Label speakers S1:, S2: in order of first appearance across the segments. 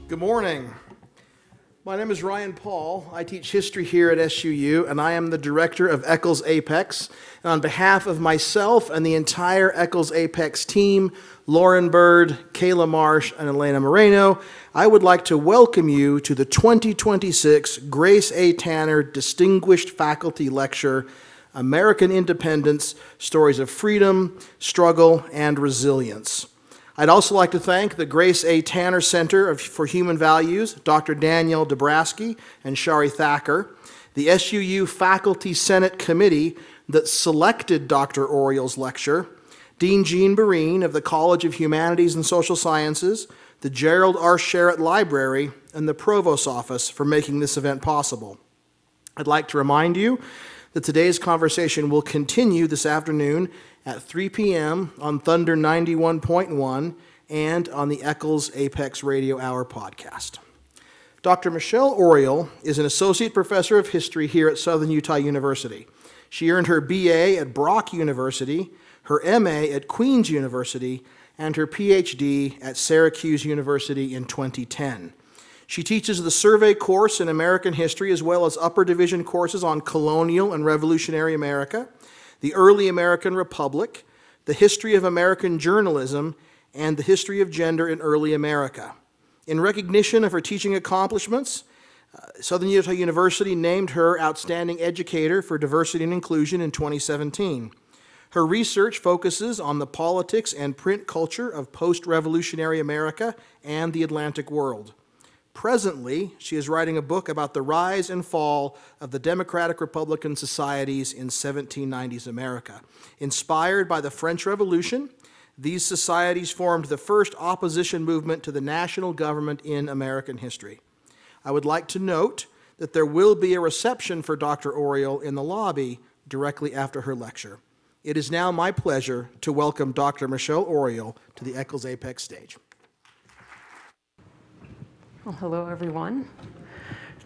S1: Good morning. My name is Ryan Paul. I teach history here at SUU, and I am the director of Eccles A.P.E.X. And on behalf of myself and the entire Eccles A.P.E.X. team, Lauren Bird, Kayla Marsh, and Elena Moreno, I would like to welcome you to the 2026 Grace A. Tanner Distinguished Faculty Lecture, American Independence, Stories of Freedom, Struggle, and Resilience. I'd also like to thank the Grace A. Tanner Center for Human Values, Dr. Danielle Dabrowski and Shari Thacker, the SUU Faculty Senate Committee that selected Dr. Oriel's lecture, Dean Jean Bereen of the College of Humanities and Social Sciences, the Gerald R. Sherritt Library, and the Provost's Office for making this event possible. I'd like to remind you that today's conversation will continue this afternoon at 3 p.m. on Thunder 91.1 and on the Eccles A.P.E.X. Radio Hour podcast. Dr. Michelle Oriel is an associate professor of history here at Southern Utah University. She earned her BA at Brock University, her MA at Queen's University, and her PhD at Syracuse University in 2010. She teaches the survey course in American history as well as upper division courses on colonial and revolutionary America, the early American Republic, the history of American journalism, and the history of gender in early America. In recognition of her teaching accomplishments, Southern Utah University named her Outstanding Educator for Diversity and Inclusion in 2017. Her research focuses on the politics and print culture of post-revolutionary America and the Atlantic world. Presently, she is writing a book about the rise and fall of the Democratic Republican societies in 1790s America. Inspired by the French Revolution, these societies formed the first opposition movement to the national government in American history. I would like to note that there will be a reception for Dr. Oriel in the lobby directly after her lecture. It is now my pleasure to welcome Dr. Michelle Oriel to the Eccles A.P.E.X. stage.
S2: Well, hello, everyone.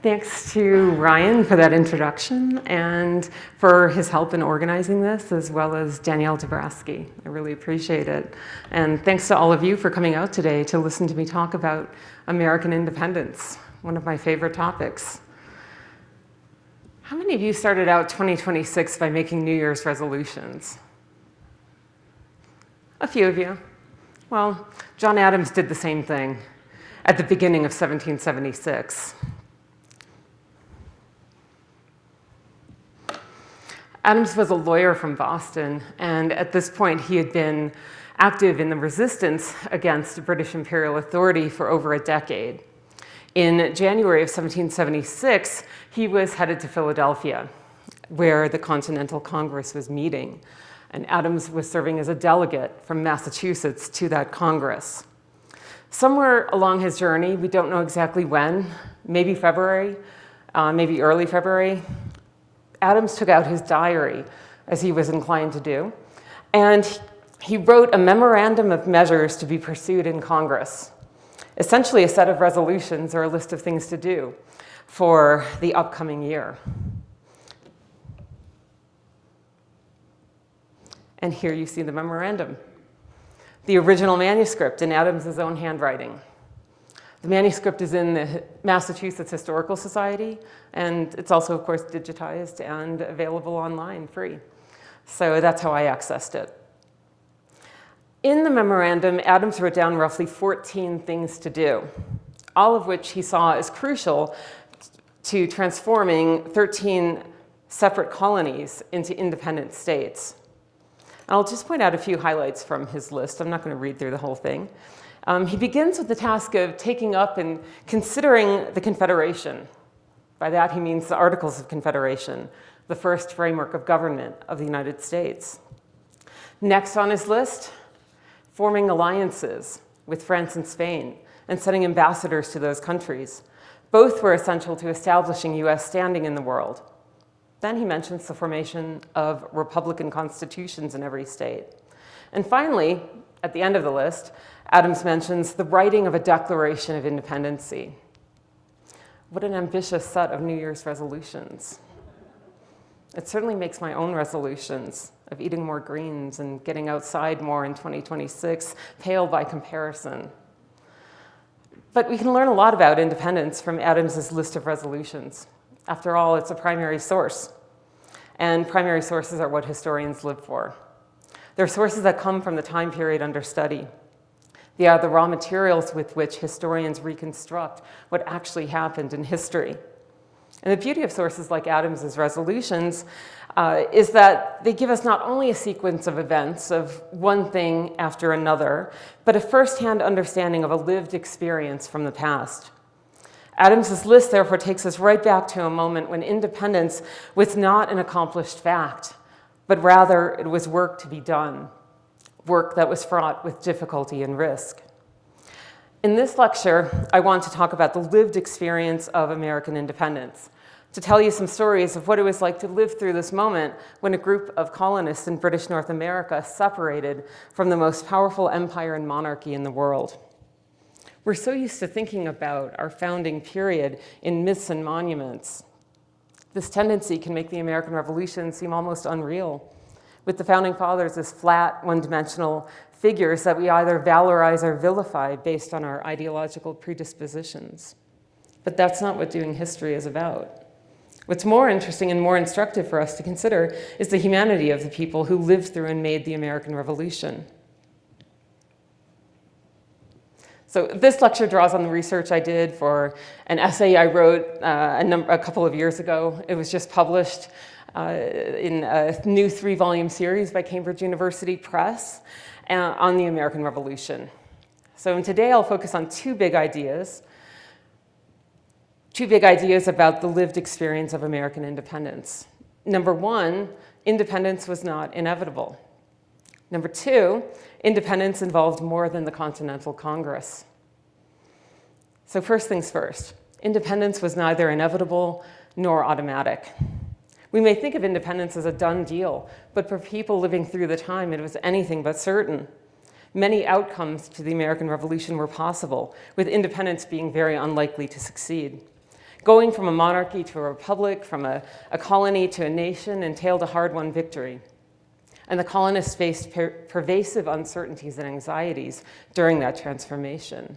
S2: Thanks to Ryan for that introduction and for his help in organizing this, as well as Danielle Dabrowski. I really appreciate it. And thanks to all of you for coming out today to listen to me talk about American independence, one of my favorite topics. How many of you started out 2026 by making New Year's resolutions? A few of you. Well, John Adams did the same thing at the beginning of 1776. Adams was a lawyer from Boston, and at this point he had been active in the resistance against British imperial authority for over a decade. In January of 1776, he was headed to Philadelphia, where the Continental Congress was meeting, and Adams was serving as a delegate from Massachusetts to that Congress. Somewhere along his journey, we don't know exactly when, maybe February, maybe early February, Adams took out his diary, as he was inclined to do, and he wrote a memorandum of measures to be pursued in Congress, essentially a set of resolutions or a list of things to do for the upcoming year. And here you see the memorandum. The original manuscript in Adams' own handwriting. The manuscript is in the Massachusetts Historical Society, and it's also, of course, digitized and available online, free. So that's how I accessed it. In the memorandum, Adams wrote down roughly 14 things to do, all of which he saw as crucial to transforming 13 separate colonies into independent states. I'll just point out a few highlights from his list. I'm not going to read through the whole thing. He begins with the task of taking up and considering the Confederation. By that, he means the Articles of Confederation, the first framework of government of the United States. Next on his list, forming alliances with France and Spain and sending ambassadors to those countries. Both were essential to establishing U.S. standing in the world. Then he mentions the formation of republican constitutions in every state. And finally, at the end of the list, Adams mentions the writing of a Declaration of Independence. What an ambitious set of New Year's resolutions. It certainly makes my own resolutions of eating more greens and getting outside more in 2026 pale by comparison. But we can learn a lot about independence from Adams's list of resolutions. After all, it's a primary source, and primary sources are what historians live for. They're sources that come from the time period under study. They are the raw materials with which historians reconstruct what actually happened in history. And the beauty of sources like Adams's resolutions is that they give us not only a sequence of events of one thing after another, but a firsthand understanding of a lived experience from the past. Adams's list, therefore, takes us right back to a moment when independence was not an accomplished fact, but rather it was work to be done, work that was fraught with difficulty and risk. In this lecture, I want to talk about the lived experience of American independence, to tell you some stories of what it was like to live through this moment when a group of colonists in British North America separated from the most powerful empire and monarchy in the world. We're so used to thinking about our founding period in myths and monuments. This tendency can make the American Revolution seem almost unreal, with the Founding Fathers as flat, one-dimensional figures that we either valorize or vilify based on our ideological predispositions. But that's not what doing history is about. What's more interesting and more instructive for us to consider is the humanity of the people who lived through and made the American Revolution. So this lecture draws on the research I did for an essay I wrote a couple of years ago. It was just published in a new 3-volume series by Cambridge University Press on the American Revolution. So today I'll focus on two big ideas about the lived experience of American independence. Number one, independence was not inevitable. Number two, independence involved more than the Continental Congress. So first things first, independence was neither inevitable nor automatic. We may think of independence as a done deal, but for people living through the time, it was anything but certain. Many outcomes to the American Revolution were possible, with independence being very unlikely to succeed. Going from a monarchy to a republic, from a colony to a nation, entailed a hard-won victory. And the colonists faced pervasive uncertainties and anxieties during that transformation.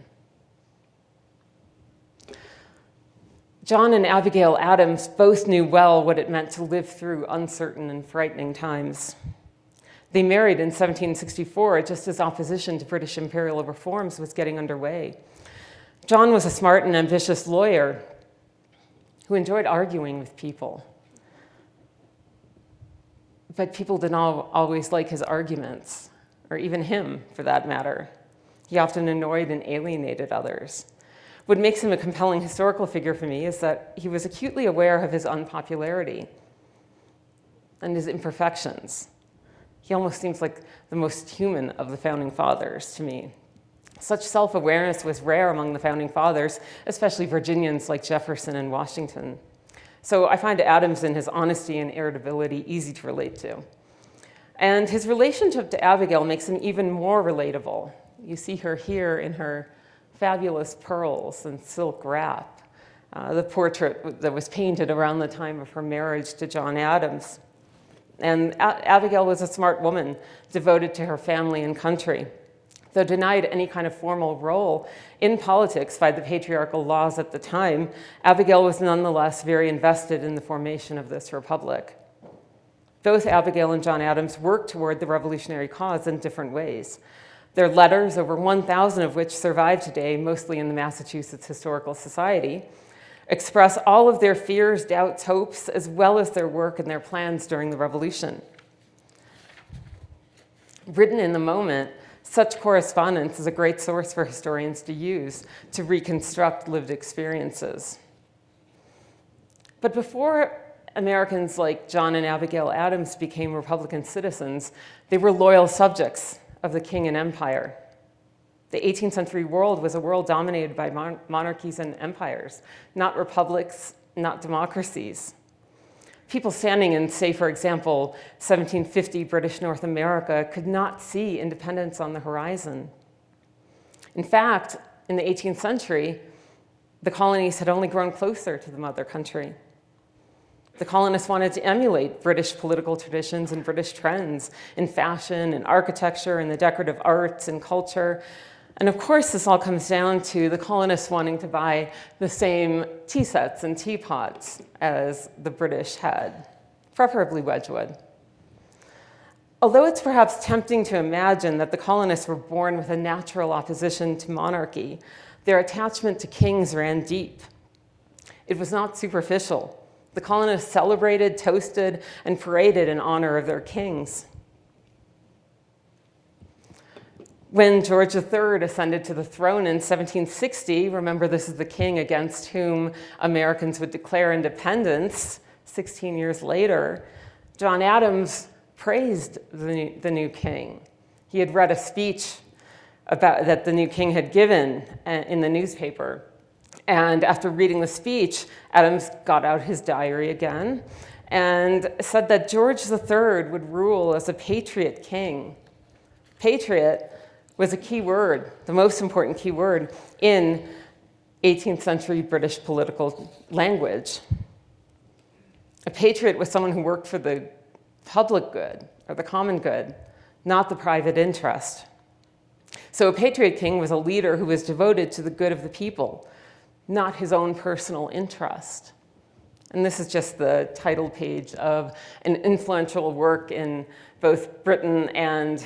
S2: John and Abigail Adams both knew well what it meant to live through uncertain and frightening times. They married in 1764, just as opposition to British imperial reforms was getting underway. John was a smart and ambitious lawyer who enjoyed arguing with people. But people didn't always like his arguments, or even him, for that matter. He often annoyed and alienated others. What makes him a compelling historical figure for me is that he was acutely aware of his unpopularity and his imperfections. He almost seems like the most human of the Founding Fathers to me. Such self-awareness was rare among the Founding Fathers, especially Virginians like Jefferson and Washington. So I find Adams and his honesty and irritability easy to relate to. And his relationship to Abigail makes him even more relatable. You see her here in her fabulous pearls and silk wrap, the portrait that was painted around the time of her marriage to John Adams. And Abigail was a smart woman, devoted to her family and country. Though denied any kind of formal role in politics by the patriarchal laws at the time, Abigail was nonetheless very invested in the formation of this republic. Both Abigail and John Adams worked toward the revolutionary cause in different ways. Their letters, over 1,000 of which survive today, mostly in the Massachusetts Historical Society, express all of their fears, doubts, hopes, as well as their work and their plans during the Revolution. Written in the moment, such correspondence is a great source for historians to use to reconstruct lived experiences. But before Americans like John and Abigail Adams became Republican citizens, they were loyal subjects of the king and empire. The 18th century world was a world dominated by monarchies and empires, not republics, not democracies. People standing in, say, for example, 1750 British North America could not see independence on the horizon. In fact, in the 18th century, the colonies had only grown closer to the mother country. The colonists wanted to emulate British political traditions and British trends in fashion and architecture and the decorative arts and culture, And of course, this all comes down to the colonists wanting to buy the same tea sets and teapots as the British had, preferably Wedgwood. Although it's perhaps tempting to imagine that the colonists were born with a natural opposition to monarchy, their attachment to kings ran deep. It was not superficial. The colonists celebrated, toasted, and paraded in honor of their kings. When George III ascended to the throne in 1760, remember this is the king against whom Americans would declare independence 16 years later, John Adams praised the new king. He had read a speech that the new king had given in the newspaper. And after reading the speech, Adams got out his diary again and said that George III would rule as a patriot king. Patriot was a key word, the most important key word in 18th century British political language. A patriot was someone who worked for the public good or the common good, not the private interest. So a patriot king was a leader who was devoted to the good of the people, not his own personal interest. And this is just the title page of an influential work in both Britain and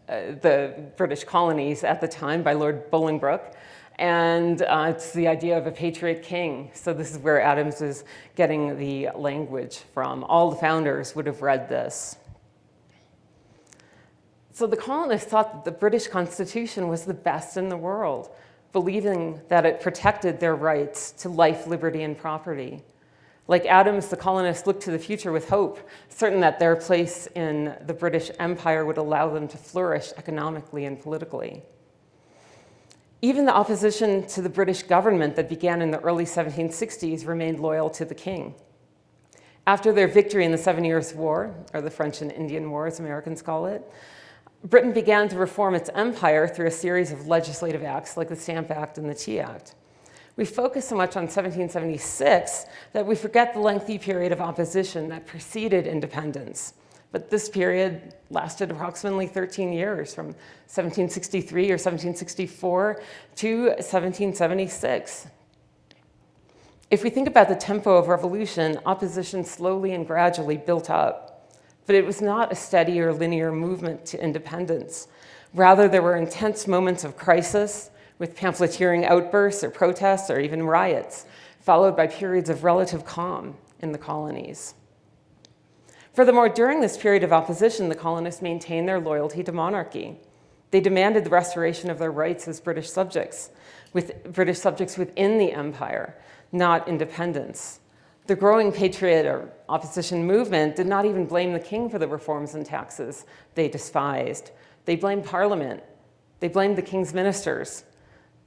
S2: the British colonies at the time by Lord Bolingbroke. And it's the idea of a patriot king. So this is where Adams is getting the language from. All the founders would have read this. So the colonists thought that the British Constitution was the best in the world, believing that it protected their rights to life, liberty, and property. Like Adams, the colonists looked to the future with hope, certain that their place in the British Empire would allow them to flourish economically and politically. Even the opposition to the British government that began in the early 1760s remained loyal to the king. After their victory in the 7 Years' War, or the French and Indian War as Americans call it, Britain began to reform its empire through a series of legislative acts like the Stamp Act and the Tea Act. We focus so much on 1776 that we forget the lengthy period of opposition that preceded independence. But this period lasted approximately 13 years, from 1763 or 1764 to 1776. If we think about the tempo of revolution, opposition slowly and gradually built up. But it was not a steady or linear movement to independence. Rather, there were intense moments of crisis, with pamphleteering outbursts or protests or even riots, followed by periods of relative calm in the colonies. Furthermore, during this period of opposition, the colonists maintained their loyalty to monarchy. They demanded the restoration of their rights as British subjects within the empire, not independence. The growing patriot or opposition movement did not even blame the king for the reforms and taxes they despised. They blamed Parliament. They blamed the king's ministers.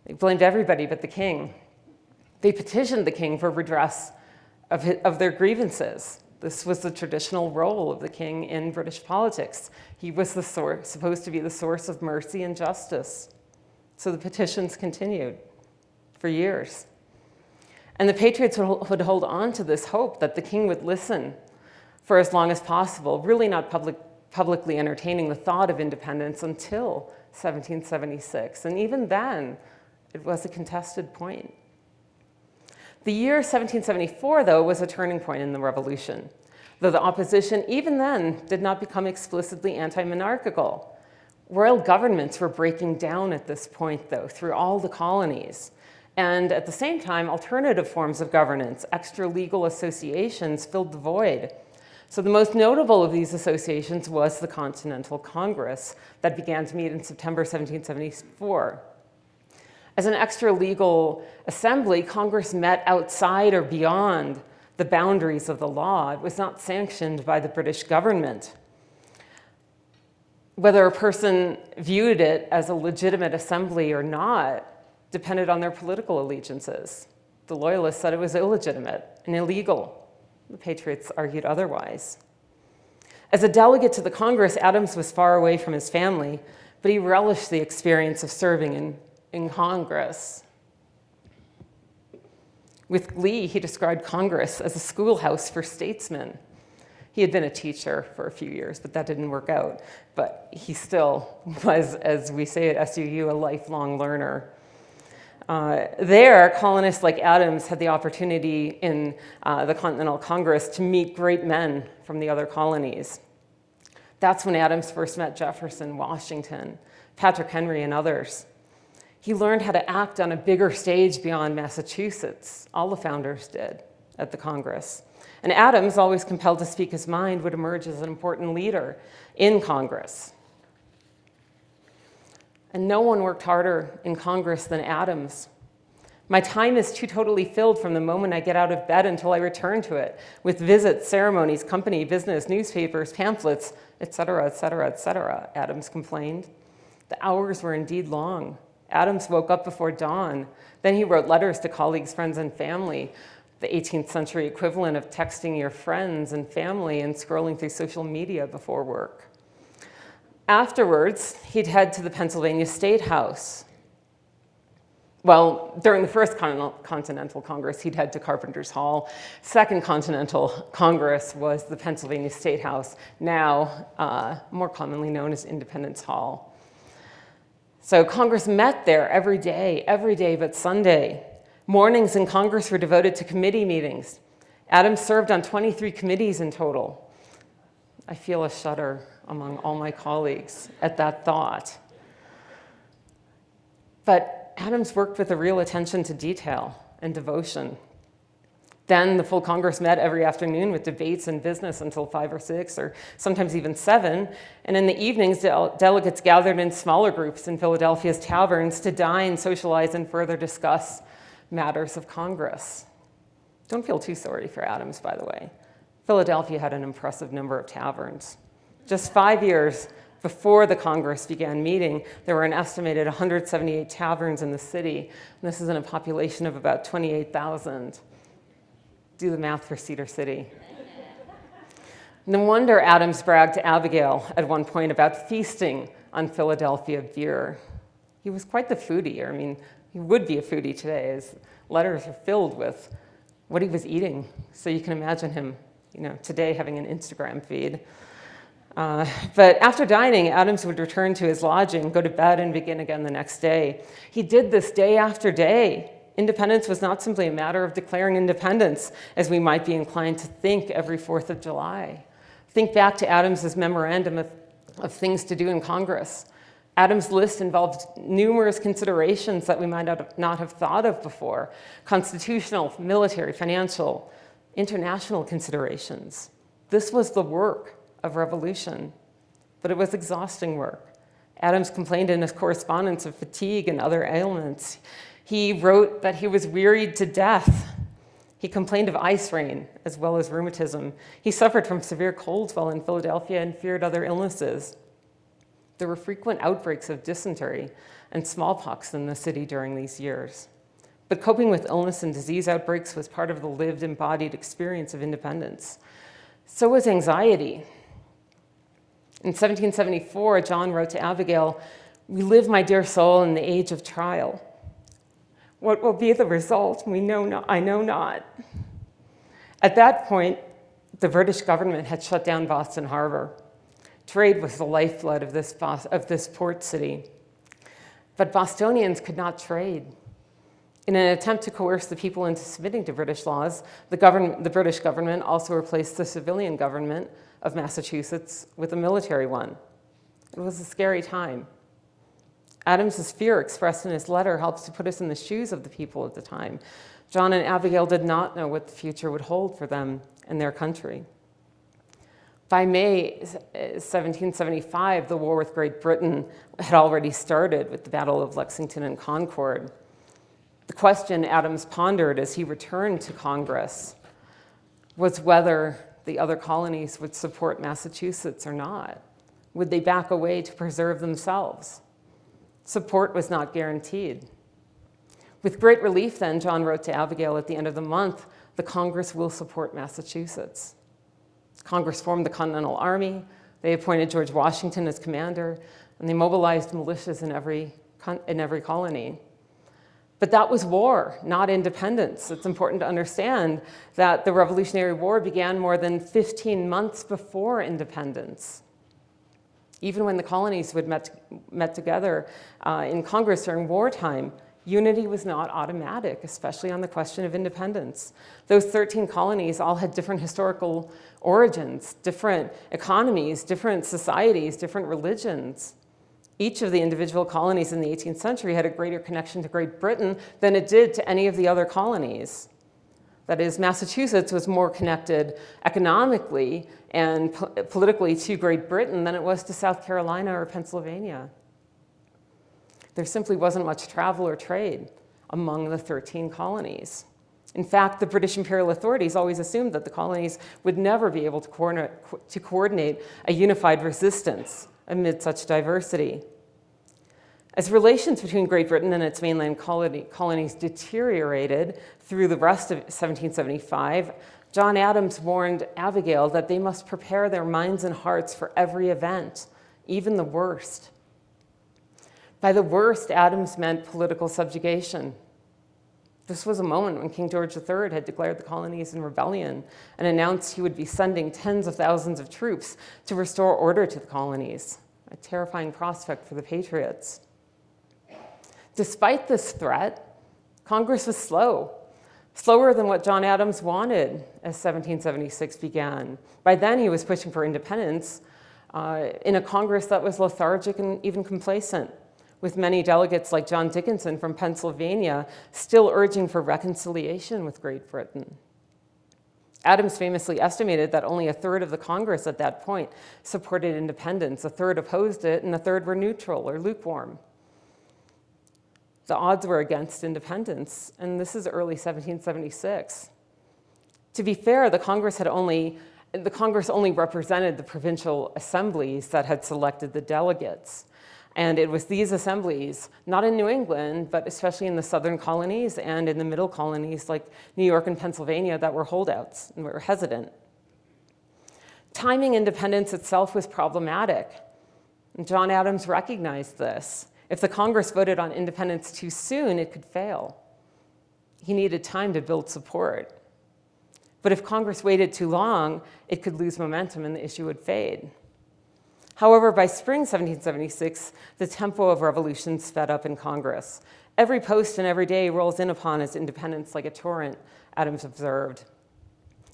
S2: They blamed everybody but the king. They petitioned the king for redress of their grievances. This was the traditional role of the king in British politics. He was supposed to be the source of mercy and justice. So the petitions continued for years. And the patriots would hold on to this hope that the king would listen for as long as possible, really not publicly entertaining the thought of independence until 1776. And even then, it was a contested point. The year 1774, though, was a turning point in the revolution, though the opposition, even then, did not become explicitly anti-monarchical. Royal governments were breaking down at this point, though, through all the colonies. And at the same time, alternative forms of governance, extra-legal associations, filled the void. So the most notable of these associations was the Continental Congress that began to meet in September 1774. As an extra-legal assembly, Congress met outside or beyond the boundaries of the law. It was not sanctioned by the British government. Whether a person viewed it as a legitimate assembly or not depended on their political allegiances. The Loyalists said it was illegitimate and illegal. The Patriots argued otherwise. As a delegate to the Congress, Adams was far away from his family, but he relished the experience of serving in Congress. With glee, he described Congress as a schoolhouse for statesmen. He had been a teacher for a few years, but that didn't work out. But he still was, as we say at SUU, a lifelong learner. There, colonists like Adams had the opportunity in the Continental Congress to meet great men from the other colonies. That's when Adams first met Jefferson, Washington, Patrick Henry, and others. He learned how to act on a bigger stage beyond Massachusetts. All the founders did at the Congress. And Adams, always compelled to speak his mind, would emerge as an important leader in Congress. And no one worked harder in Congress than Adams. My time is too totally filled from the moment I get out of bed until I return to it, with visits, ceremonies, company, business, newspapers, pamphlets, etc., etc., etc., Adams complained. The hours were indeed long. Adams woke up before dawn. Then he wrote letters to colleagues, friends, and family, the 18th century equivalent of texting your friends and family and scrolling through social media before work. Afterwards, he'd head to the Pennsylvania State House. Well, during the First Continental Congress, he'd head to Carpenter's Hall. Second Continental Congress was the Pennsylvania State House, now more commonly known as Independence Hall. So Congress met there every day but Sunday. Mornings in Congress were devoted to committee meetings. Adams served on 23 committees in total. I feel a shudder among all my colleagues at that thought. But Adams worked with a real attention to detail and devotion. Then the full Congress met every afternoon with debates and business until 5 or 6, or sometimes even 7. And in the evenings, delegates gathered in smaller groups in Philadelphia's taverns to dine, socialize, and further discuss matters of Congress. Don't feel too sorry for Adams, by the way. Philadelphia had an impressive number of taverns. Just 5 years before the Congress began meeting, there were an estimated 178 taverns in the city. And this is in a population of about 28,000. Do the math for Cedar City. No wonder Adams bragged to Abigail at one point about feasting on Philadelphia beer. He was quite the foodie. I mean, he would be a foodie today, as letters are filled with what he was eating. So you can imagine him, today having an Instagram feed. But after dining, Adams would return to his lodging, go to bed, and begin again the next day. He did this day after day. Independence was not simply a matter of declaring independence, as we might be inclined to think every 4th of July. Think back to Adams's memorandum of things to do in Congress. Adams' list involved numerous considerations that we might not have thought of before: constitutional, military, financial, international considerations. This was the work of revolution, but it was exhausting work. Adams complained in his correspondence of fatigue and other ailments. He wrote that he was wearied to death. He complained of ice rain as well as rheumatism. He suffered from severe colds while in Philadelphia and feared other illnesses. There were frequent outbreaks of dysentery and smallpox in the city during these years. But coping with illness and disease outbreaks was part of the lived, embodied experience of independence. So was anxiety. In 1774, John wrote to Abigail, "We live, my dear soul, in the age of trial. What will be the result? I know not." At that point, the British government had shut down Boston Harbor. Trade was the lifeblood of this port city. But Bostonians could not trade. In an attempt to coerce the people into submitting to British laws, the British government also replaced the civilian government of Massachusetts with a military one. It was a scary time. Adams's fear expressed in his letter helps to put us in the shoes of the people at the time. John and Abigail did not know what the future would hold for them and their country. By May 1775, the war with Great Britain had already started with the Battle of Lexington and Concord. The question Adams pondered as he returned to Congress was whether the other colonies would support Massachusetts or not. Would they back away to preserve themselves? Support was not guaranteed. With great relief then, John wrote to Abigail at the end of the month, "The Congress will support Massachusetts." Congress formed the Continental Army. They appointed George Washington as commander, and they mobilized militias in every colony. But that was war, not independence. It's important to understand that the Revolutionary War began more than 15 months before independence. Even when the colonies would met together in Congress during wartime, unity was not automatic, especially on the question of independence. Those 13 colonies all had different historical origins, different economies, different societies, different religions. Each of the individual colonies in the 18th century had a greater connection to Great Britain than it did to any of the other colonies. That is, Massachusetts was more connected economically and politically to Great Britain than it was to South Carolina or Pennsylvania. There simply wasn't much travel or trade among the 13 colonies. In fact, the British imperial authorities always assumed that the colonies would never be able to coordinate a unified resistance amid such diversity. As relations between Great Britain and its mainland colonies deteriorated through the rest of 1775, John Adams warned Abigail that they must prepare their minds and hearts for every event, even the worst. By the worst, Adams meant political subjugation. This was a moment when King George III had declared the colonies in rebellion and announced he would be sending tens of thousands of troops to restore order to the colonies, a terrifying prospect for the Patriots. Despite this threat, Congress was slower than what John Adams wanted as 1776 began. By then, he was pushing for independence in a Congress that was lethargic and even complacent, with many delegates like John Dickinson from Pennsylvania still urging for reconciliation with Great Britain. Adams famously estimated that only a third of the Congress at that point supported independence, a third opposed it, and a third were neutral or lukewarm. The odds were against independence, and this is early 1776. To be fair, the Congress only represented the provincial assemblies that had selected the delegates. And it was these assemblies, not in New England, but especially in the southern colonies and in the middle colonies like New York and Pennsylvania, that were holdouts and were hesitant. Timing independence itself was problematic, and John Adams recognized this. If the Congress voted on independence too soon, it could fail. He needed time to build support. But if Congress waited too long, it could lose momentum and the issue would fade. However, by spring 1776, the tempo of revolution sped up in Congress. Every post and every day rolls in upon its independence like a torrent, Adams observed.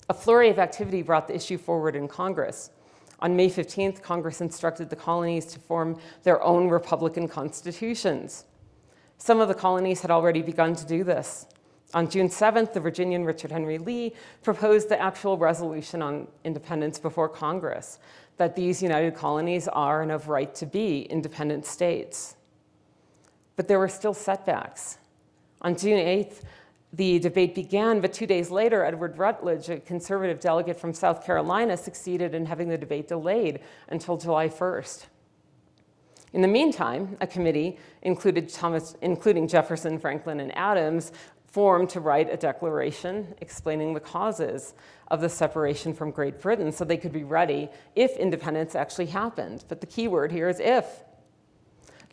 S2: A flurry of activity brought the issue forward in Congress. On May 15th, Congress instructed the colonies to form their own republican constitutions. Some of the colonies had already begun to do this. On June 7th, the Virginian Richard Henry Lee proposed the actual resolution on independence before Congress, that these united colonies are and of right to be independent states. But there were still setbacks. On June 8th, the debate began, but 2 days later, Edward Rutledge, a conservative delegate from South Carolina, succeeded in having the debate delayed until July 1st. In the meantime, a committee, including Jefferson, Franklin, and Adams, formed to write a declaration explaining the causes of the separation from Great Britain so they could be ready if independence actually happened. But the key word here is if.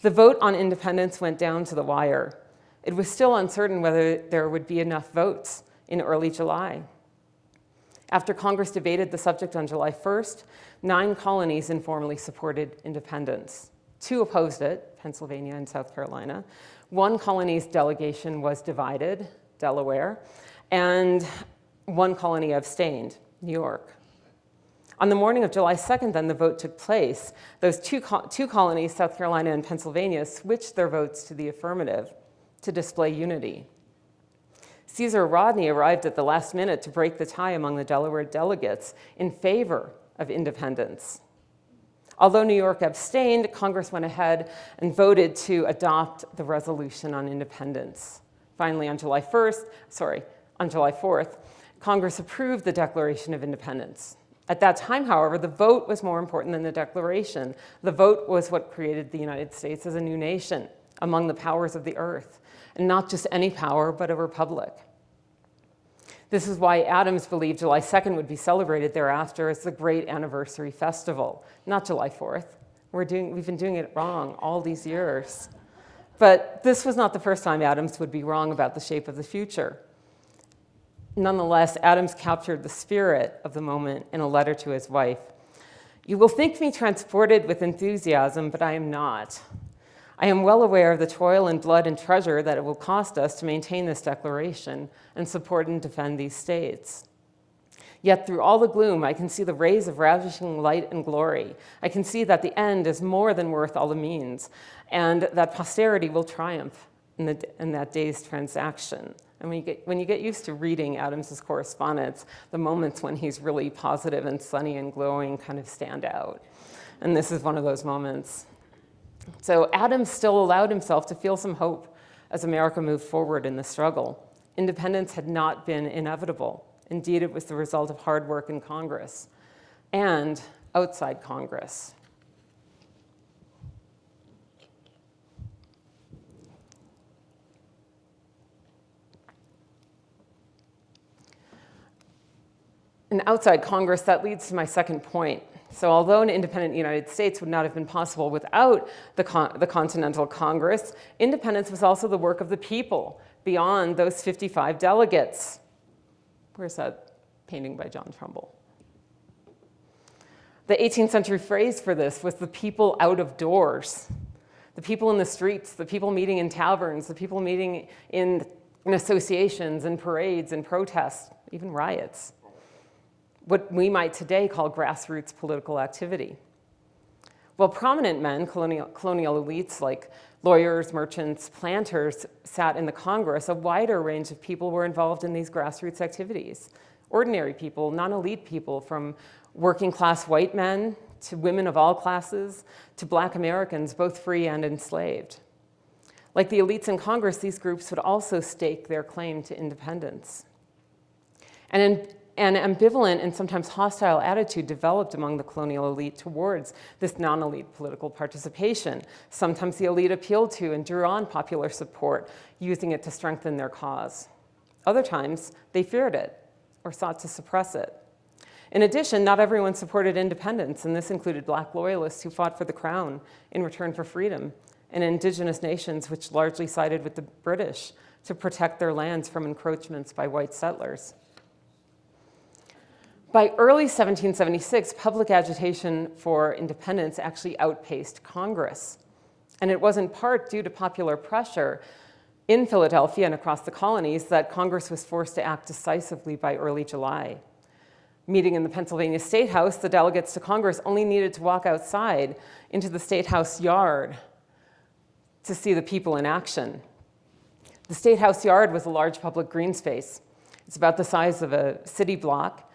S2: The vote on independence went down to the wire. It was still uncertain whether there would be enough votes in early July. After Congress debated the subject on July 1st, 9 colonies informally supported independence. 2 opposed it, Pennsylvania and South Carolina. 1 colony's delegation was divided, Delaware, and 1 colony abstained, New York. On the morning of July 2nd, then, the vote took place. Those two colonies, South Carolina and Pennsylvania, switched their votes to the affirmative to display unity. Caesar Rodney arrived at the last minute to break the tie among the Delaware delegates in favor of independence. Although New York abstained, Congress went ahead and voted to adopt the resolution on independence. Finally, on July 4th, Congress approved the Declaration of Independence. At that time, however, the vote was more important than the declaration. The vote was what created the United States as a new nation among the powers of the earth, and not just any power, but a republic. This is why Adams believed July 2nd would be celebrated thereafter as the great anniversary festival, not July 4th. We've been doing it wrong all these years. But this was not the first time Adams would be wrong about the shape of the future. Nonetheless, Adams captured the spirit of the moment in a letter to his wife. "You will think me transported with enthusiasm, but I am not. I am well aware of the toil and blood and treasure that it will cost us to maintain this declaration and support and defend these states. Yet through all the gloom, I can see the rays of ravishing light and glory. I can see that the end is more than worth all the means, and that posterity will triumph in that day's transaction." And when you get used to reading Adams's correspondence, the moments when he's really positive and sunny and glowing kind of stand out. And this is one of those moments. So Adams still allowed himself to feel some hope as America moved forward in the struggle. Independence had not been inevitable. Indeed, it was the result of hard work in Congress and outside Congress. And outside Congress, that leads to my second point. So although an independent United States would not have been possible without the Continental Congress, independence was also the work of the people beyond those 55 delegates. Where's that painting by John Trumbull? The 18th century phrase for this was the people out of doors. The people in the streets, the people meeting in taverns, the people meeting in associations and parades and protests, even riots. What we might today call grassroots political activity. While prominent men, colonial elites like lawyers, merchants, planters, sat in the Congress, a wider range of people were involved in these grassroots activities. Ordinary people, non-elite people, from working class white men to women of all classes to Black Americans, both free and enslaved. Like the elites in Congress, these groups would also stake their claim to independence. And an ambivalent and sometimes hostile attitude developed among the colonial elite towards this non-elite political participation. Sometimes the elite appealed to and drew on popular support, using it to strengthen their cause. Other times, they feared it or sought to suppress it. In addition, not everyone supported independence, and this included Black loyalists who fought for the crown in return for freedom, and indigenous nations which largely sided with the British to protect their lands from encroachments by white settlers. By early 1776, public agitation for independence actually outpaced Congress. And it was in part due to popular pressure in Philadelphia and across the colonies that Congress was forced to act decisively by early July. Meeting in the Pennsylvania State House, the delegates to Congress only needed to walk outside into the State House yard to see the people in action. The State House yard was a large public green space. It's about the size of a city block.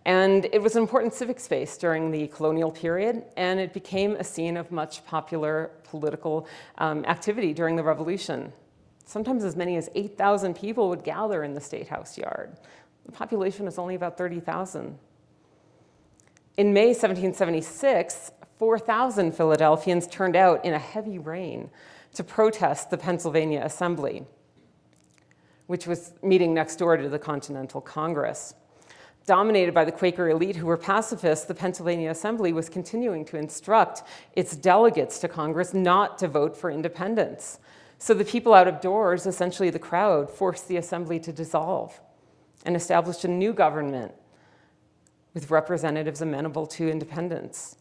S2: And it was an important civic space during the colonial period, and it became a scene of much popular political activity during the Revolution. Sometimes as many as 8,000 people would gather in the State House yard. The population was only about 30,000. In May 1776, 4,000 Philadelphians turned out in a heavy rain to protest the Pennsylvania Assembly, which was meeting next door to the Continental Congress. Dominated by the Quaker elite who were pacifists, the Pennsylvania Assembly was continuing to instruct its delegates to Congress not to vote for independence. So the people out of doors, essentially the crowd, forced the Assembly to dissolve and established a new government with representatives amenable to independence.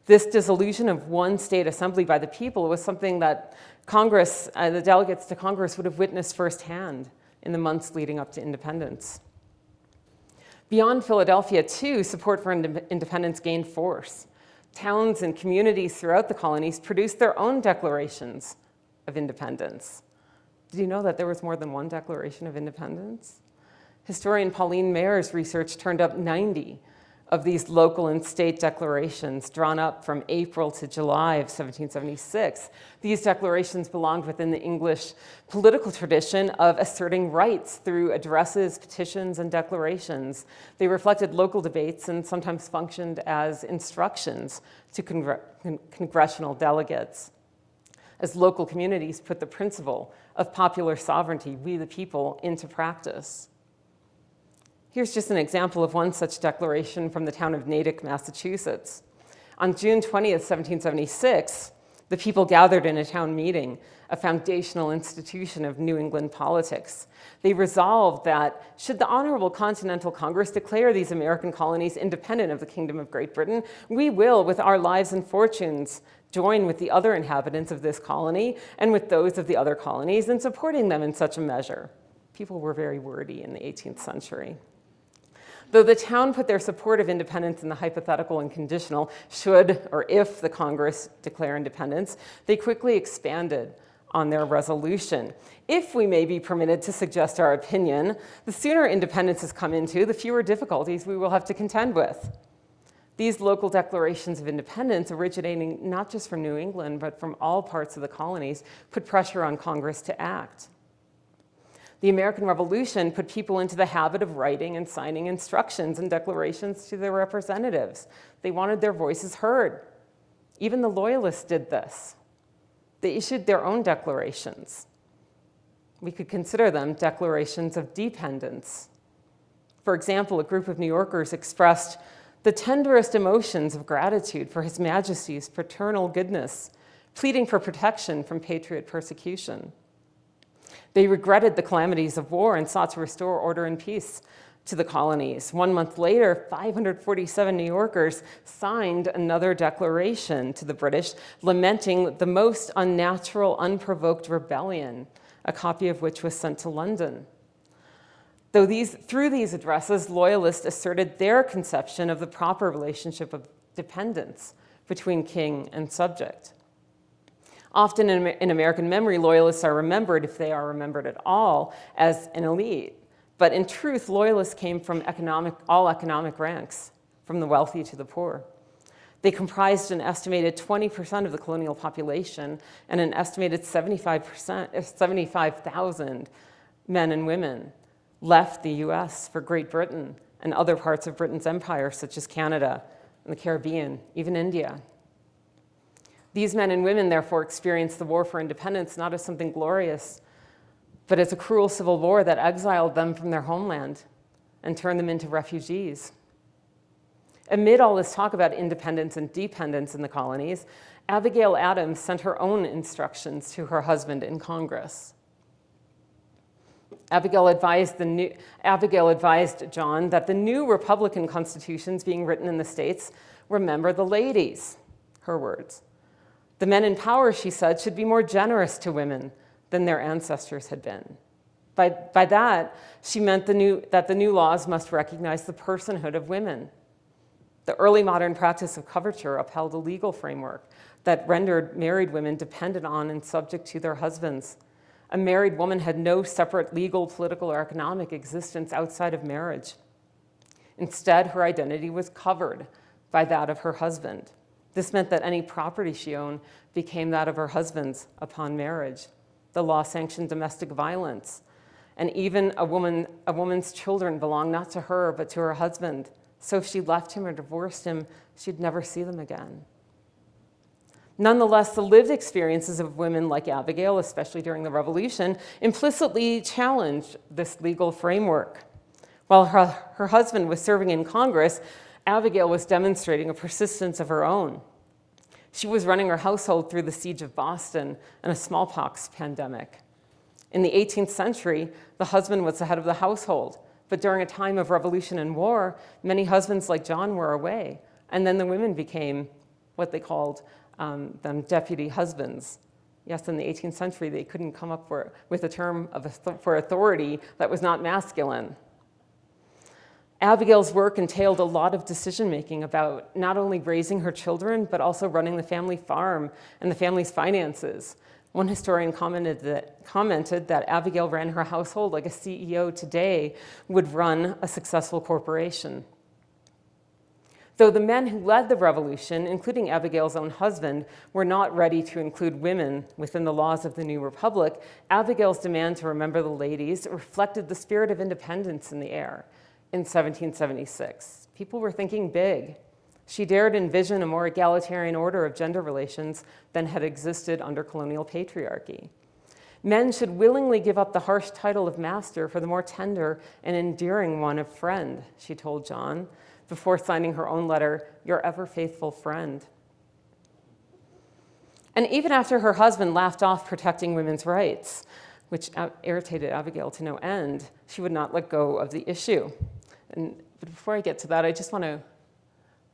S2: This dissolution of one state assembly by the people was something that Congress, the delegates to Congress would have witnessed firsthand in the months leading up to independence. Beyond Philadelphia, too, support for independence gained force. Towns and communities throughout the colonies produced their own declarations of independence. Did you know that there was more than one Declaration of Independence? Historian Pauline Mayer's research turned up 90 of these local and state declarations drawn up from April to July of 1776. These declarations belonged within the English political tradition of asserting rights through addresses, petitions, and declarations. They reflected local debates and sometimes functioned as instructions to congressional delegates. As local communities put the principle of popular sovereignty, we the people, into practice. Here's just an example of one such declaration from the town of Natick, Massachusetts. On June 20th, 1776, The people gathered in a town meeting, a foundational institution of New England politics. They resolved that should the Honorable Continental Congress declare these American colonies independent of the Kingdom of Great Britain, we will, with our lives and fortunes, join with the other inhabitants of this colony and with those of the other colonies in supporting them in such a measure. People were very wordy in the 18th century. Though the town put their support of independence in the hypothetical and conditional, should or if the Congress declare independence, they quickly expanded on their resolution. If we may be permitted to suggest our opinion, the sooner independence has come into, the fewer difficulties we will have to contend with. These local declarations of independence, originating not just from New England, but from all parts of the colonies, put pressure on Congress to act. The American Revolution put people into the habit of writing and signing instructions and declarations to their representatives. They wanted their voices heard. Even the Loyalists did this. They issued their own declarations. We could consider them declarations of dependence. For example, a group of New Yorkers expressed the tenderest emotions of gratitude for His Majesty's paternal goodness, pleading for protection from patriot persecution. They regretted the calamities of war and sought to restore order and peace to the colonies. 1 month later, 547 New Yorkers signed another declaration to the British, lamenting the most unnatural, unprovoked rebellion, a copy of which was sent to London. Through these addresses, Loyalists asserted their conception of the proper relationship of dependence between king and subject. Often in American memory, Loyalists are remembered, if they are remembered at all, as an elite. But in truth, Loyalists came from all economic ranks, from the wealthy to the poor. They comprised an estimated 20% of the colonial population and an estimated 75,000 men and women left the US for Great Britain and other parts of Britain's empire, such as Canada and the Caribbean, even India. These men and women, therefore, experienced the war for independence not as something glorious, but as a cruel civil war that exiled them from their homeland and turned them into refugees. Amid all this talk about independence and dependence in the colonies, Abigail Adams sent her own instructions to her husband in Congress. Abigail advised John that the new Republican constitutions being written in the states remember the ladies, her words. The men in power, she said, should be more generous to women than their ancestors had been. By that, she meant that the new laws must recognize the personhood of women. The early modern practice of coverture upheld a legal framework that rendered married women dependent on and subject to their husbands. A married woman had no separate legal, political, or economic existence outside of marriage. Instead, her identity was covered by that of her husband. This meant that any property she owned became that of her husband's upon marriage. The law sanctioned domestic violence, and even a woman's children belonged not to her, but to her husband. So if she left him or divorced him, she'd never see them again. Nonetheless, the lived experiences of women like Abigail, especially during the Revolution, implicitly challenged this legal framework. While her husband was serving in Congress, Abigail was demonstrating a persistence of her own. She was running her household through the siege of Boston and a smallpox pandemic. In the 18th century, the husband was the head of the household, but during a time of revolution and war, many husbands like John were away, and then the women became what they called them deputy husbands. Yes, in the 18th century, they couldn't come up with a term for authority that was not masculine. Abigail's work entailed a lot of decision-making about not only raising her children, but also running the family farm and the family's finances. One historian commented that Abigail ran her household like a CEO today would run a successful corporation. Though the men who led the revolution, including Abigail's own husband, were not ready to include women within the laws of the new republic, Abigail's demand to remember the ladies reflected the spirit of independence in the air. In 1776, people were thinking big. She dared envision a more egalitarian order of gender relations than had existed under colonial patriarchy. Men should willingly give up the harsh title of master for the more tender and endearing one of friend, she told John, before signing her own letter, "Your ever faithful friend." And even after her husband laughed off protecting women's rights, which irritated Abigail to no end, she would not let go of the issue. But before I get to that, I just want to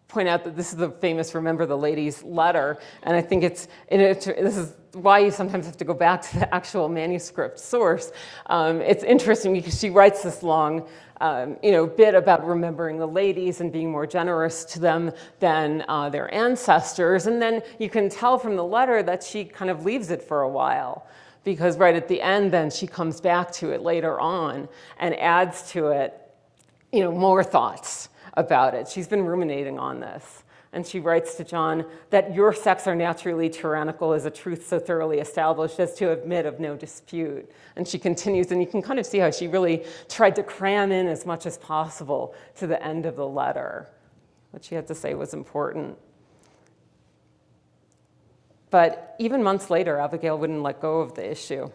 S2: point out that this is the famous Remember the Ladies letter, and I think this is why you sometimes have to go back to the actual manuscript source. It's interesting because she writes this long bit about remembering the ladies and being more generous to them than their ancestors, and then you can tell from the letter that she kind of leaves it for a while, because right at the end then she comes back to it later on and adds to it more thoughts about it. She's been ruminating on this. And she writes to John that your sex are naturally tyrannical is a truth so thoroughly established as to admit of no dispute. And she continues, and you can kind of see how she really tried to cram in as much as possible to the end of the letter. What she had to say was important. But even months later, Abigail wouldn't let go of the issue.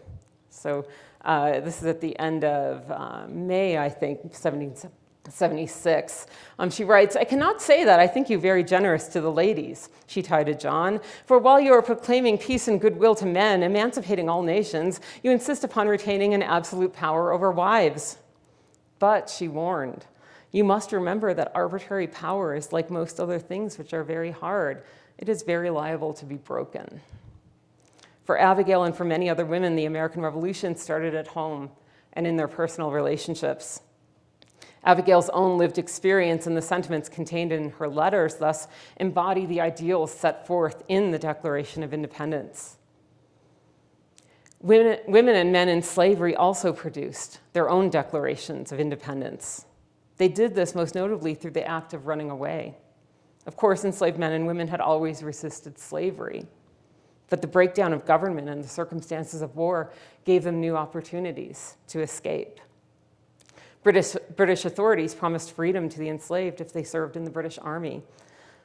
S2: So this is at the end of May, I think, 1776. She writes, I cannot say that I think you very generous to the ladies, she tied to John, for while you are proclaiming peace and goodwill to men, emancipating all nations, you insist upon retaining an absolute power over wives. But, she warned, you must remember that arbitrary power is like most other things which are very hard. It is very liable to be broken. For Abigail and for many other women, the American Revolution started at home and in their personal relationships. Abigail's own lived experience and the sentiments contained in her letters thus embody the ideals set forth in the Declaration of Independence. Women and men in slavery also produced their own declarations of independence. They did this most notably through the act of running away. Of course, enslaved men and women had always resisted slavery, but the breakdown of government and the circumstances of war gave them new opportunities to escape. British authorities promised freedom to the enslaved if they served in the British Army.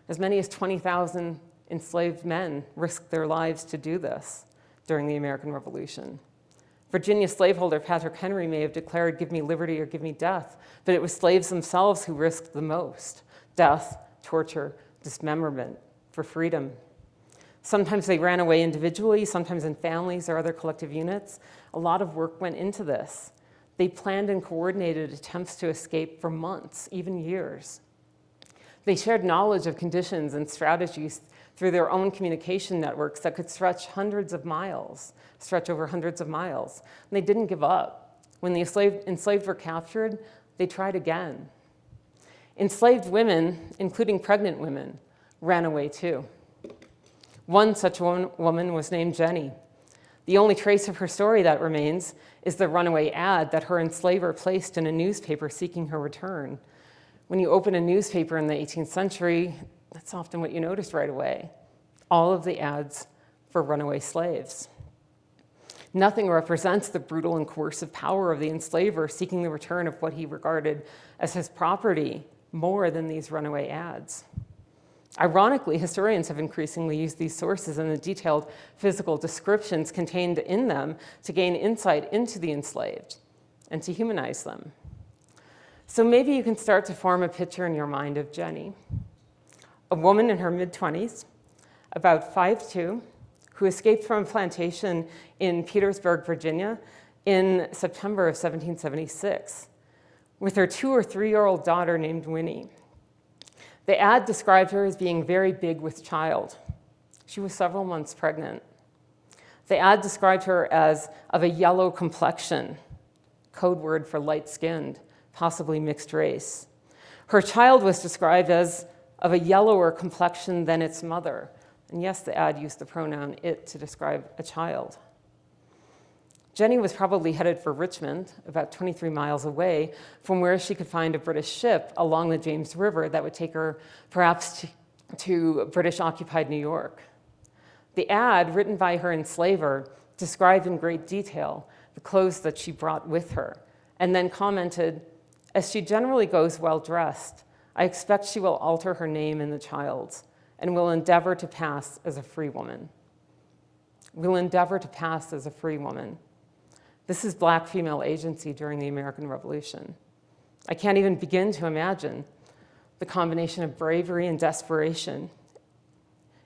S2: As many as 20,000 enslaved men risked their lives to do this during the American Revolution. Virginia slaveholder Patrick Henry may have declared, give me liberty or give me death, but it was slaves themselves who risked the most: death, torture, dismemberment for freedom. Sometimes they ran away individually, sometimes in families or other collective units. A lot of work went into this. They planned and coordinated attempts to escape for months, even years. They shared knowledge of conditions and strategies through their own communication networks that could stretch over hundreds of miles. And they didn't give up. When the enslaved were captured, they tried again. Enslaved women, including pregnant women, ran away too. One such woman was named Jenny. The only trace of her story that remains is the runaway ad that her enslaver placed in a newspaper seeking her return. When you open a newspaper in the 18th century, that's often what you notice right away: all of the ads for runaway slaves. Nothing represents the brutal and coercive power of the enslaver seeking the return of what he regarded as his property more than these runaway ads. Ironically, historians have increasingly used these sources and the detailed physical descriptions contained in them to gain insight into the enslaved and to humanize them. So maybe you can start to form a picture in your mind of Jenny, a woman in her mid-20s, about 5'2", who escaped from a plantation in Petersburg, Virginia, in September of 1776, with her 2 or 3-year-old daughter named Winnie. The ad described her as being very big with child. She was several months pregnant. The ad described her as of a yellow complexion, code word for light-skinned, possibly mixed race. Her child was described as of a yellower complexion than its mother. And yes, the ad used the pronoun it to describe a child. Jenny was probably headed for Richmond, about 23 miles away, from where she could find a British ship along the James River that would take her perhaps to British-occupied New York. The ad, written by her enslaver, described in great detail the clothes that she brought with her, and then commented, as she generally goes well-dressed, I expect she will alter her name in the child's and will endeavor to pass as a free woman. Will endeavor to pass as a free woman. This is Black female agency during the American Revolution. I can't even begin to imagine the combination of bravery and desperation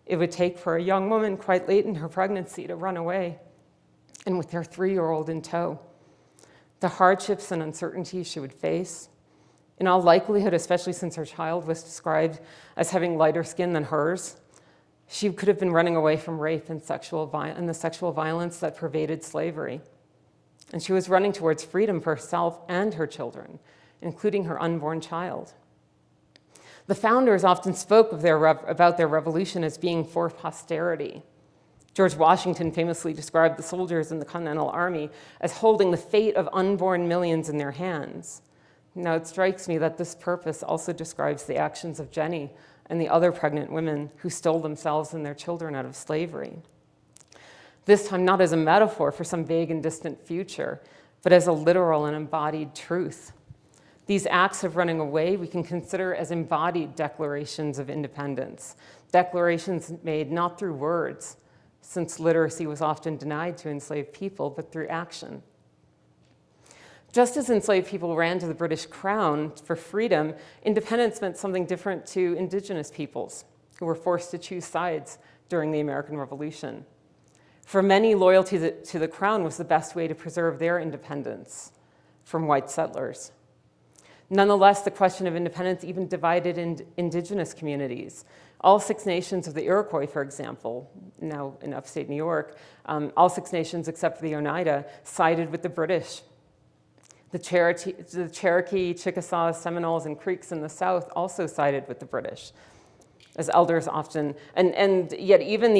S2: it would take for a young woman quite late in her pregnancy to run away, and with her 3-year-old in tow. The hardships and uncertainties she would face, in all likelihood, especially since her child was described as having lighter skin than hers, she could have been running away from rape and the sexual violence that pervaded slavery. And she was running towards freedom for herself and her children, including her unborn child. The founders often spoke about their revolution as being for posterity. George Washington famously described the soldiers in the Continental Army as holding the fate of unborn millions in their hands. Now, it strikes me that this purpose also describes the actions of Jenny and the other pregnant women who stole themselves and their children out of slavery. This time not as a metaphor for some vague and distant future, but as a literal and embodied truth. These acts of running away we can consider as embodied declarations of independence, declarations made not through words, since literacy was often denied to enslaved people, but through action. Just as enslaved people ran to the British Crown for freedom, independence meant something different to indigenous peoples who were forced to choose sides during the American Revolution. For many, loyalty to the Crown was the best way to preserve their independence from white settlers. Nonetheless, the question of independence even divided indigenous communities. All 6 nations of the Iroquois, for example, now in upstate New York, all 6 nations except for the Oneida sided with the British. The Cherokee, Chickasaws, Seminoles, and Creeks in the South also sided with the British, as elders often, and yet even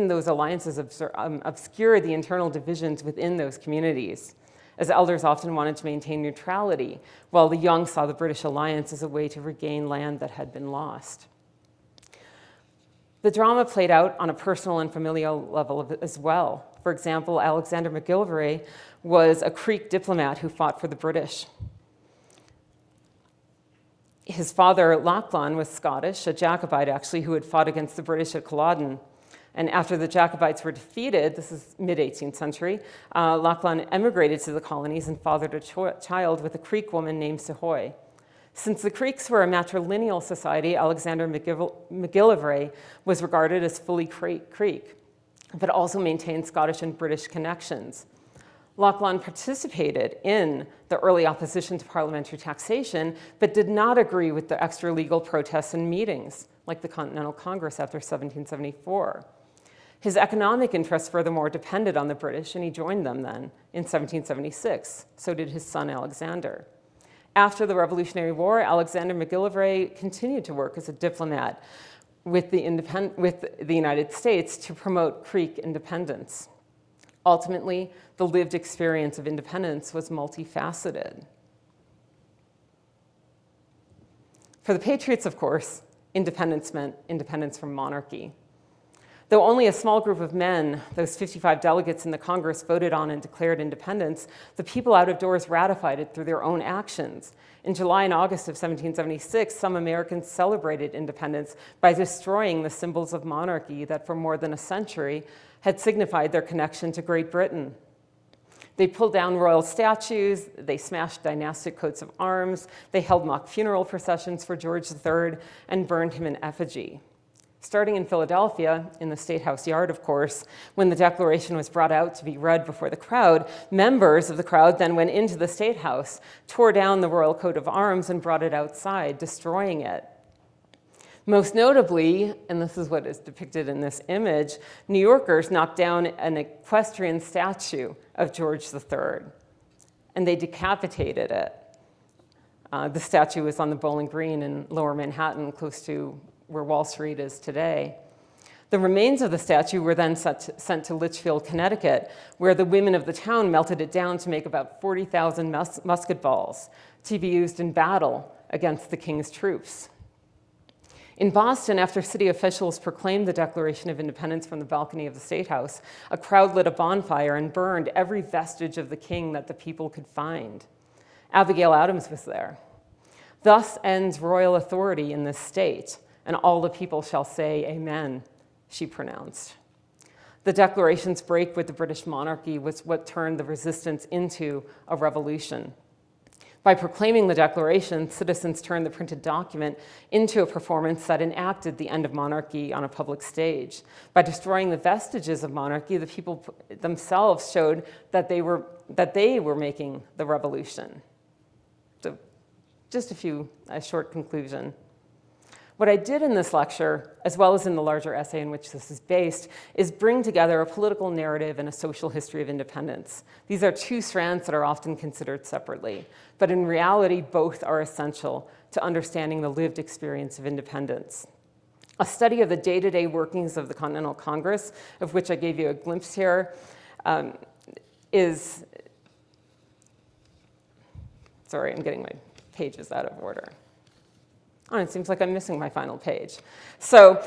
S2: those alliances obscure the internal divisions within those communities, as elders often wanted to maintain neutrality, while the young saw the British alliance as a way to regain land that had been lost. The drama played out on a personal and familial level as well. For example, Alexander MacGillivray was a Creek diplomat who fought for the British. His father, Lachlan, was Scottish, a Jacobite actually, who had fought against the British at Culloden. And after the Jacobites were defeated, this is mid-18th century, Lachlan emigrated to the colonies and fathered a child with a Creek woman named Sehoy. Since the Creeks were a matrilineal society, Alexander MacGillivray was regarded as fully Creek, but also maintained Scottish and British connections. Lachlan participated in the early opposition to parliamentary taxation, but did not agree with the extra-legal protests and meetings, like the Continental Congress after 1774. His economic interests, furthermore, depended on the British, and he joined them then in 1776. So did his son, Alexander. After the Revolutionary War, Alexander MacGillivray continued to work as a diplomat with the United States to promote Creek independence. Ultimately, the lived experience of independence was multifaceted. For the Patriots, of course, independence meant independence from monarchy. Though only a small group of men, those 55 delegates in the Congress, voted on and declared independence, the people out of doors ratified it through their own actions. In July and August of 1776, some Americans celebrated independence by destroying the symbols of monarchy that for more than a century had signified their connection to Great Britain. They pulled down royal statues, they smashed dynastic coats of arms, they held mock funeral processions for George III, and burned him in effigy. Starting in Philadelphia, in the State House yard, of course, when the Declaration was brought out to be read before the crowd, members of the crowd then went into the State House, tore down the royal coat of arms, and brought it outside, destroying it. Most notably, and this is what is depicted in this image, New Yorkers knocked down an equestrian statue of George III, and they decapitated it. The statue was on the Bowling Green in Lower Manhattan, close to where Wall Street is today. The remains of the statue were then sent to Litchfield, Connecticut, where the women of the town melted it down to make about 40,000 musket balls to be used in battle against the king's troops. In Boston, after city officials proclaimed the Declaration of Independence from the balcony of the State House, a crowd lit a bonfire and burned every vestige of the king that the people could find. Abigail Adams was there. "Thus ends royal authority in this state, and all the people shall say amen," she pronounced. The Declaration's break with the British monarchy was what turned the resistance into a revolution. By proclaiming the Declaration, citizens turned the printed document into a performance that enacted the end of monarchy on a public stage. By destroying the vestiges of monarchy, the people themselves showed that they were making the revolution. So just a short conclusion. What I did in this lecture, as well as in the larger essay in which this is based, is bring together a political narrative and a social history of independence. These are two strands that are often considered separately, but in reality, both are essential to understanding the lived experience of independence. A study of the day-to-day workings of the Continental Congress, of which I gave you a glimpse here, is... Sorry, I'm getting my pages out of order. Oh, it seems like I'm missing my final page. The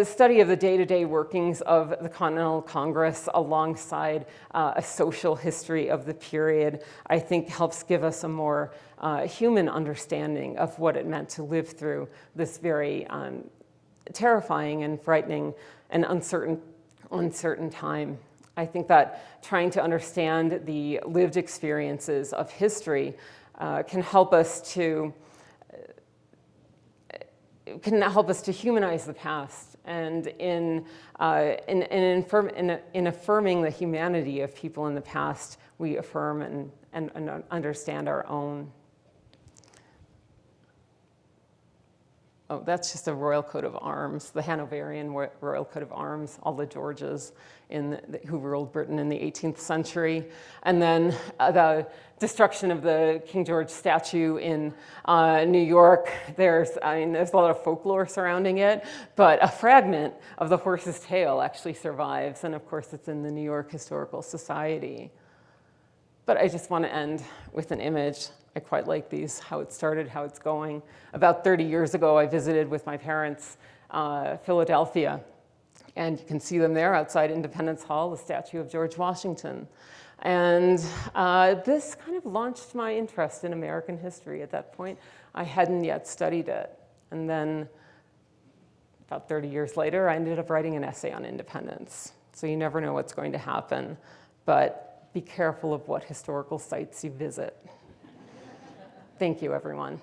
S2: study of the day-to-day workings of the Continental Congress alongside a social history of the period, I think helps give us a more human understanding of what it meant to live through this very terrifying and frightening and uncertain time. I think that trying to understand the lived experiences of history can help us to humanize the past, and in affirming the humanity of people in the past, we affirm and understand our own. Oh, that's just a royal coat of arms, the Hanoverian royal coat of arms, all the Georges who ruled Britain in the 18th century. And then the destruction of the King George statue in New York. There's a lot of folklore surrounding it, but a fragment of the horse's tail actually survives. And of course, it's in the New York Historical Society. But I just want to end with an image. I quite like these, how it started, how it's going. About 30 years ago, I visited with my parents Philadelphia. And you can see them there outside Independence Hall, the statue of George Washington. And this kind of launched my interest in American history at that point. I hadn't yet studied it. And then about 30 years later, I ended up writing an essay on independence. So you never know what's going to happen. But be careful of what historical sites you visit. Thank you, everyone.